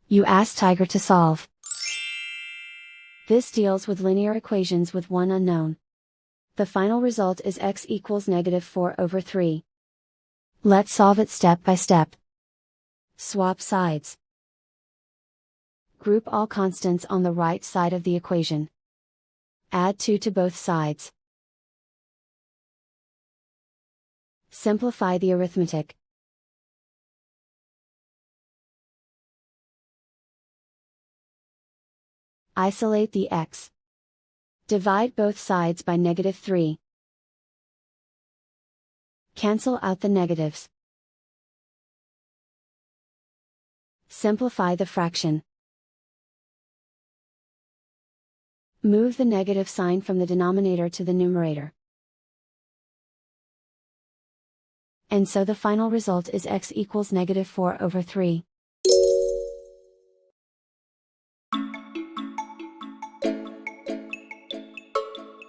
You ask Tiger to solve. This deals with linear equations with one unknown. The final result is x equals -4/3. Let's solve it step by step. Swap sides. Group all constants on the right side of the equation. Add 2 to both sides. Simplify the arithmetic. Isolate the x. Divide both sides by -3. Cancel out the negatives. Simplify the fraction. Move the negative sign from the denominator to the numerator. And so the final result is x equals -4/3.